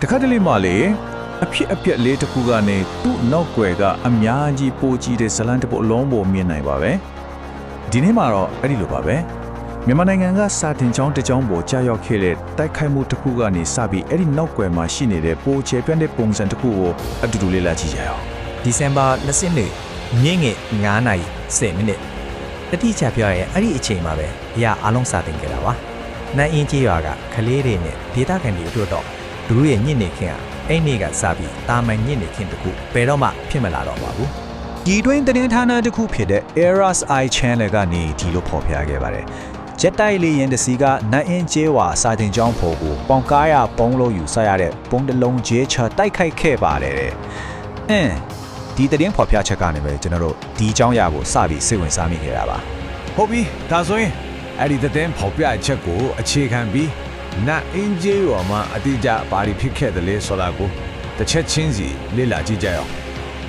တခါတလေမှလေအဖြစ်အပျက်လေးတစ်ခုကနေသူ့နောက်ွယ်ကအများကြီးပိုကြီးတဲ့ဇလန်တစ်ပုတ်အလုံးပေါ်မြင်နိုင်ပါပဲဒီနေ့မှာတော့အဲ့ဒီလိုပါပဲမြန်မာနိုင်ငံကစာတင်ကျောင်းတစ်ကျောင်းပေါ်ကြာရောက်ခဲ့တဲ့တိုက်ခိုက်မှုတစ်ခုကနေစပြီးအဲ့ဒီနောက်ွယ်မှာရှိနေတဲ့ပိုချေပြန့်တဲ့ပုံစံတစ်ခုကိုအတူတူလေ့လာကြည့်ကြရအောင် ဒီဇင်ဘာ20နေ့ညငယ်9:10မိနစ်တတိချပြောရဲအဲ့ဒီအချိန်မှာပဲအရာအလုံးစတင်ခဲ့တာပါနန်းအင်းကြီးရွာကကလေးတွေနဲ့ဒေသခံတွေတို့တော့သူတို့ရဲ့ညစ်နေခင်ကအဲ့နေ့ကစပြီးတာမန်ညစ်နေခင်တခုဘယ်တော့မှဖြစ်မလာတော့ပါဘူး ဒီတွင်တင်ဌာနတစ်ခုဖြစ်တဲ့ Eras Eye Channel ကနေဒီလိုဖော်ပြခဲ့ပါတယ်ဂျက်တိုက်လေယာဉ်တစ်စီးကနတ်အင်းကျေးဝါစာတင်ကျောင်းဖို့ကိုပေါင်ကားရပုံလို့ယူဆရတဲ့ပုံတလုံးကျဲချတိုက်ခိုက်ခဲ့ပါတယ်ဒီတင်ဖော်ပြချက်ကနေပဲကျွန်တော်တို့ဒီကျောင်းရကိုစပြီးစိတ်ဝင်စားမိခဲ့တာပါ ဟုတ်ပြီဒါဆိုရင်အဲ့ဒီတဲ့ဖော်ပြချက်ကိုအခြေခံပြီးနတ်အင်းကြီးရောမှာအတိအကျဘာတွေဖြစ်ခဲ့တယ်လဲဆိုတာကိုတစ်ချက်ချင်းစီလေ့လာကြည့်ကြရအောင်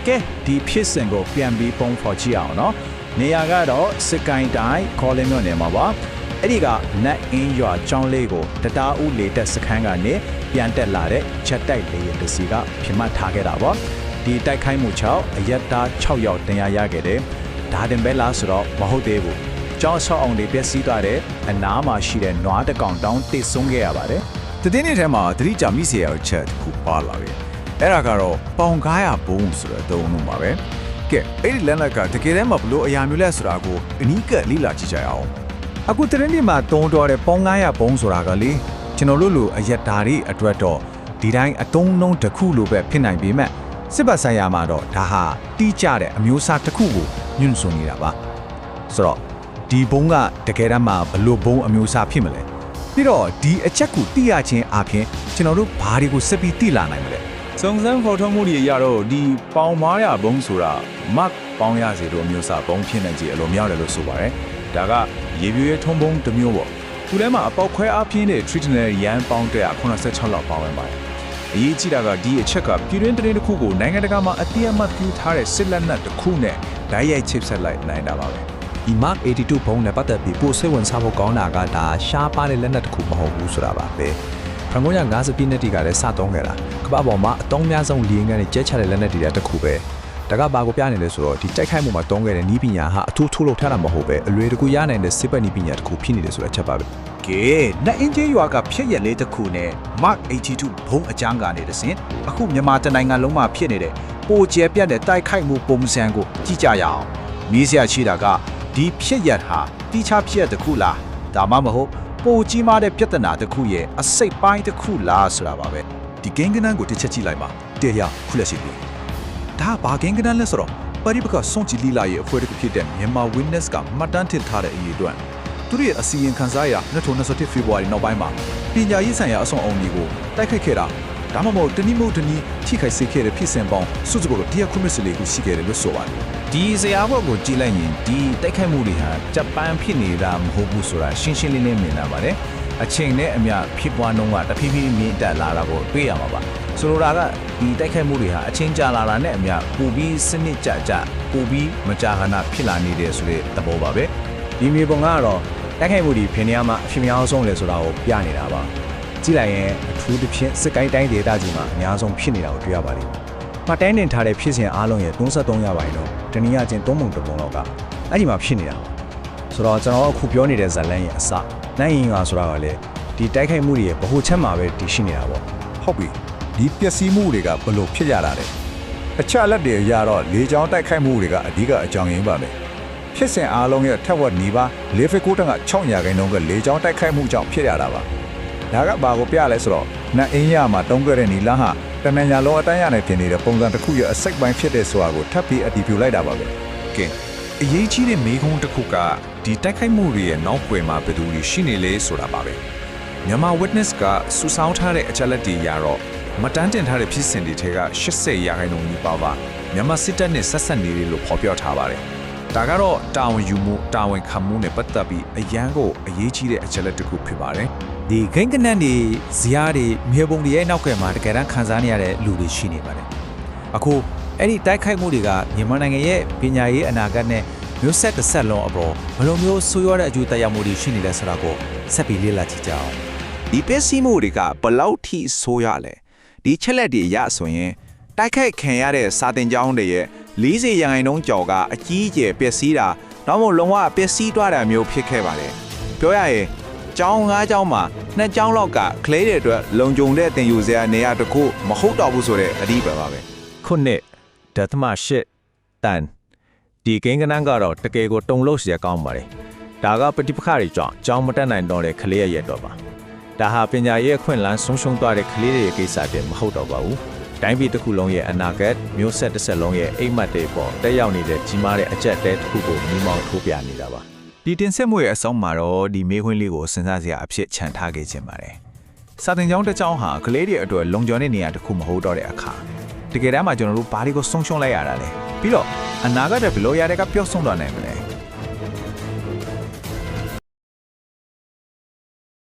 ကဲဒီဖြစ်စဉ်ကိုပြန်ပြီးပုံဖော်ကြည့်အောင်နော်နေရာကတော့စစ်ကိုင်းတိုင်းခေါ်လင်းမြို့နယ်မှာပါအဲ့ဒီကနတ်အင်းရွာကျောင်းလေးကိုတတားဦးလေတက်စခန်းကနေပြန်တက်လာတဲ့ချက်တိုက်လေယာဉ်တစ်စီးကပြမတ်ထားခဲ့တာပေါ့ဒီတိုက်ခိုက်မှုကြောင့်အရက်သား6ယောက်တင်ရရခဲ့တယ်ဒါတင်ပဲလားဆိုတော့မဟုတ်သေးဘူးကျောင်းဆောက်အောင်တွေပျက်စီးသွားတဲ့အနားမှာရှိတဲ့နွားတကောင်တောင်းတိတ်ဆုံးခဲ့ရပါတယ် တည်င်းထဲမှာသတိကြမိစေရတဲ့ချက်တစ်ခုပါလာပြီအဲ့ဒါကတော့ပေါင်ကားရဘုံဆိုတဲ့အသုံးအနှုန်းပါပဲကဲအဲ့ဒီလက်နက်ကတကယ်တမ်းမှာဘလို့အရာမျိုးလဲဆိုတာကိုအနီးကပ်လေ့လာကြည့်ကြရအောင်အခုတရင်ဒီမှာတုံးတော်တဲ့ပေါင်ကားရဘုံဆိုတာကလေကျွန်တော်တို့လိုအရက်ဓာတ်တွေအတွက်တော့ဒီတိုင်းအတုံးနှုံးတစ်ခုလိုပဲဖြစ်နိုင်ပေမဲ့စစ်ဘတ်ဆိုင်ရာမှာတော့ဒါဟာတီးကြတဲ့အမျိုးအစားတစ်ခုကိုညွှန်ဆိုနေတာပါဆိုတော့ဒီဘုံကတကယ်တမ်းမှာဘလို့ဘုံအမျိုးအစားဖြစ်မလဲပြီးတော့ဒီအချက်ကိုသိရခြင်းအပြင်ကျွန်တော်တို့ဘာတွေကိုစက်ပြီးသိလာနိုင်မလဲစုံစမ်းဖော်ထုတ်မှုတွေအရတော့ဒီပေါင်မားရဘုံဆိုတာ mark ပေါင်းရစီတို့အမျိုးအစားဘုံဖြစ်နေကြအလိုမြောက်တယ်လို့ဆိုပါတယ်ဒါကရေပြွေထုံးဘုံတစ်မျိုးပေါ့သူထဲမှာအပေါက်ခွဲအပြင်းတဲ့ treatment ရန်ပေါင်း186လောက်ပါဝင်ပါတယ်အရေးကြီးတာကဒီအချက်ကပြည်တွင်းသတင်းတစ်ခုကိုနိုင်ငံတကာမှာအတိအမှတ်ပြုထားတဲ့စစ်လက်နက်တစ်ခုနဲ့ဓာတ်ရိုက်ချိတ်ဆက်လိုက်နိုင်တာပါပဲ ဒီ Mark 82ဘုံနဲ့ပတ်သက်ပြီးပိုစိတ်ဝင်စားဖို့ကောင်းတာကဒါရှားပါတဲ့လက်နက်တစ်ခုမဟုတ်ဘူးဆိုတာပါပဲ1950ပြည့်နှစ်တီကလည်းစသုံးခဲ့တာကမ္ဘာပေါ်မှာအသုံးများဆုံးလီယင်ကနေကျဲချတဲ့လက်နက်တွေတစ်ခုပဲဒါကဘာကိုပြနေလဲဆိုတော့ဒီတိုက်ခိုက်မှုမှာတုံးခဲ့တဲ့နီးပညာဟာအထူးထိုးလို့ထားတာမဟုတ်ပဲအလွယ်တကူရနိုင်တဲ့စစ်ပတ်နီးပညာတစ်ခုဖြစ်နေတယ်ဆိုတဲ့အချက်ပါပဲ ကဲနတ်အင်းကျေးရွာကဖြစ်ရက်လေးတစ်ခုနဲ့ Mark 82ဘုံအကြမ်းကနေတဆင့်အခုမြန်မာတနိုင်ငံလုံးမှာဖြစ်နေတဲ့ပိုကျဲပြတ်တဲ့တိုက်ခိုက်မှုပုံစံကိုကြည့်ကြရအောင်မြည်စရာရှိတာကဒီဖြစ်ရက်ဟာတိကျဖြစ်ရက်တစ်ခုလားဒါမှမဟုတ်ပိုကြီးမားတဲ့ပြဿနာတစ်ခုရဲ့အစိတ်ပိုင်းတစ်ခုလားဆိုတာပါပဲ ဒီဂိမ်းကနန်းကိုတစ်ချက်ကြည့်လိုက်ပါတေရခုလက်ရှိပြီဒါဘာဂိမ်းကနန်းလဲဆိုတော့ပရိပကစွန်ချီလီလာရဲ့အဖွဲ့တစ်ခုဖြစ်တဲ့မြန်မာ Witness ကမှတ်တမ်းတင်ထားတဲ့အရေးအတွက်သူတို့ရဲ့အစီရင်ခံစာအရ2021 ဖေဖော်ဝါရီနောက်ပိုင်းမှာပညာရေးဆိုင်ရာအဆောင်အုံတွေကိုတိုက်ခိုက်ခဲ့တာဒါမှမဟုတ်တနည်းမဟုတ်တနည်းထိခိုက်စေခဲ့တဲ့ဖြစ်စဉ်ပေါင်းစုစုပေါင်း190ခုရှိခဲ့တယ်လို့ဆိုပါတယ်ဒီဇာတ်ဘောကိုကြည့်လိုက်ရင်ဒီတိုက်ခိုက်မှုတွေဟာဂျပန်ဖြစ်နေတာမဟုတ်ဘူးဆိုတာရှင်းရှင်းလင်းလင်းမြင်လာပါတယ်အချိန်နဲ့အမျှဖြစ်ပွားနှုန်းကတဖြည်းဖြည်းမြင့်တက်လာတာကိုတွေ့ရမှာပါဆိုလိုတာကဒီတိုက်ခိုက်မှုတွေဟာအချိန်ကြာလာတာနဲ့အမျှပိုပြီးစနစ်ကျကျပိုပြီးမကြာခဏဖြစ်လာနေတယ်ဆိုတဲ့သဘောပါပဲဒီမြေပုံကတော့တိုက်ခိုက်မှုတွေဖြစ်နေရမှာအဖြစ်များဆုံးလဲဆိုတာကိုပြနေတာပါကြည့်လိုက်ရင်အထူးသဖြင့်စစ်ကိုင်းတိုင်းဒေသကြီးမှာအများဆုံးဖြစ်နေတာကိုတွေ့ရပါလိမ့်မယ်မှတ်တမ်းတင်ထားတဲ့ဖြစ်စဉ်အားလုံးရဲ့33ရာခိုင်နှုန်းတနည်းအားဖြင့်3ပုံ1ပုံလောက်ကအဲ့ဒီမှာဖြစ်နေတာပါဆိုတော့ကျွန်တော်အခုပြောနေတဲ့ဇာတ်လမ်းရဲ့အစနိုင်ရင်ကဆိုတာကလည်းဒီတိုက်ခိုက်မှုတွေရဲ့ဗဟိုချက်မှာပဲတည်ရှိနေတာပေါ့ဟုတ်ပြီဒီပျက်စီးမှုတွေကဘလို့ဖြစ်ရတာလဲအချက်လက်တွေရတော့လေကြောင်းတိုက်ခိုက်မှုတွေကအဓိကအကြောင်းရင်းပါပဲဖြစ်စဉ်အားလုံးရဲ့ထက်ဝက်နီးပါးလေဖက်ကိုတန်းက6ရာခိုင်နှုန်းကလေကြောင်းတိုက်ခိုက်မှုကြောင့်ဖြစ်ရတာပါဒါကဘာကိုပြလဲဆိုတော့နတ်အင်းရမှာတုံးခဲ့တဲ့နီလာဟာတနင်္လာလုံးအတိုင်းရနေတင်နေတဲ့ပုံစံတစ်ခုရဲ့အစိတ်ပိုင်းဖြစ်တဲ့ဆိုတာကိုထပ်ပြီးအတည်ပြုလိုက်တာပါပဲကဲအရေးကြီးတဲ့မေးခွန်းတစ်ခုကဒီတိုက်ခိုက်မှုတွေရဲ့နောက်ွယ်မှာဘယ်သူတွေရှိနေလဲဆိုတာပါပဲမြန်မာ Witness ကစူဆောင်းထားတဲ့အချက်လက်တွေရတော့မတန်းတင်ထားတဲ့ဖြစ်စဉ်တွေထဲက80ရာခိုင်နှုန်းနီးပါးပါမြန်မာစစ်တပ်နဲ့ဆက်ဆက်နေတယ်လို့ဖော်ပြထားပါတယ်ဒါကတော့တာဝန်ယူမှုတာဝန်ခံမှုနဲ့ပတ်သက်ပြီးအရန်ကိုအရေးကြီးတဲ့အချက်လက်တစ်ခုဖြစ်ပါတယ်ဒီဂိမ်းကနန်းတွေဇာတ်တွေမြေပုံတွေရဲ့နောက်ကမှာတကယ်တမ်းခံစားနေရတဲ့လူတွေရှိနေပါတယ်အခုအဲ့ဒီတိုက်ခိုက်မှုတွေကမြန်မာနိုင်ငံရဲ့ပညာရေးအနာဂတ်နဲ့မျိုးဆက်တစ်ဆက်လုံးအပေါ်ဘယ်လိုမျိုးဆိုးရွားတဲ့အကျိုးသက်ရောက်မှုတွေရှိနေလဲဆိုတာကိုဆက်ပြီးလေ့လာကြည့်ကြအောင် ဒီပစ္စည်းမှုတွေကဘယ်လောက်ထိဆိုးရလဲ ဒီချက်လက်တွေရဆိုရင်တိုက်ခိုက်ခံရတဲ့စာတင်ကျောင်းတွေရဲ့40ရာခိုင်နှုန်းကျော်ကအကြီးအကျယ်ပျက်စီးတာတော့မဟုတ်လုံးဝပျက်စီးသွားတာမျိုးဖြစ်ခဲ့ပါတယ်ပြောရရင်ကျောင်း9ကျောင်းမှာ2ကျောင်းလောက်ကကလေးတွေအတွက်လုံခြုံတဲ့တင်ယူစရာနေရာတစ်ခုမဟုတ်တော့ဘူးဆိုတဲ့အဓိပ္ပာယ်ပါပဲ ခုနှစ်ဒသမ8တန်ဒီကိန်းကနန်းကတော့တကယ်ကိုတုံလို့เสียကောင်းပါတယ်ဒါကပฏิပက္ခတွေကြောင့်ကျောင်းမတက်နိုင်တော့တဲ့ကလေးရဲ့တော့ပါဒါဟာပညာရေးအခွင့်အလမ်းဆုံးရှုံးသွားတဲ့ကလေးတွေရဲ့ကိစ္စတည်းမဟုတ်တော့ပါဘူးတိုင်းပြည်တစ်ခုလုံးရဲ့အနာဂတ်မျိုးဆက်တစ်ဆက်လုံးရဲ့အိမ်မက်တွေပေါ်တက်ရောက်နေတဲ့ကြီးမားတဲ့အကျက်တဲတစ်ခုကိုမိမောင်းထိုးပြနေတာပါ ဒီတင်ဆက်မှုရဲ့အဆုံးမှာတော့ဒီမေးခွန်းလေးကိုစဉ်းစားစရာအဖြစ်ခြံထားခဲ့ခြင်းပါတယ်စာတင်ကျောင်းတစ်ကျောင်းဟာကလေးတွေအတွက်လုံခြုံတဲ့နေရာတစ်ခုမဟုတ်တော့တဲ့အခါတကယ်တမ်းမှာကျွန်တော်တို့ဘာတွေကိုဆုံးရှုံးလိုက်ရတာလဲပြီးတော့အနာဂတ်တဲ့ဘယ်လိုရတဲ့ကပျောက်ဆုံးသွားနိုင်မလဲ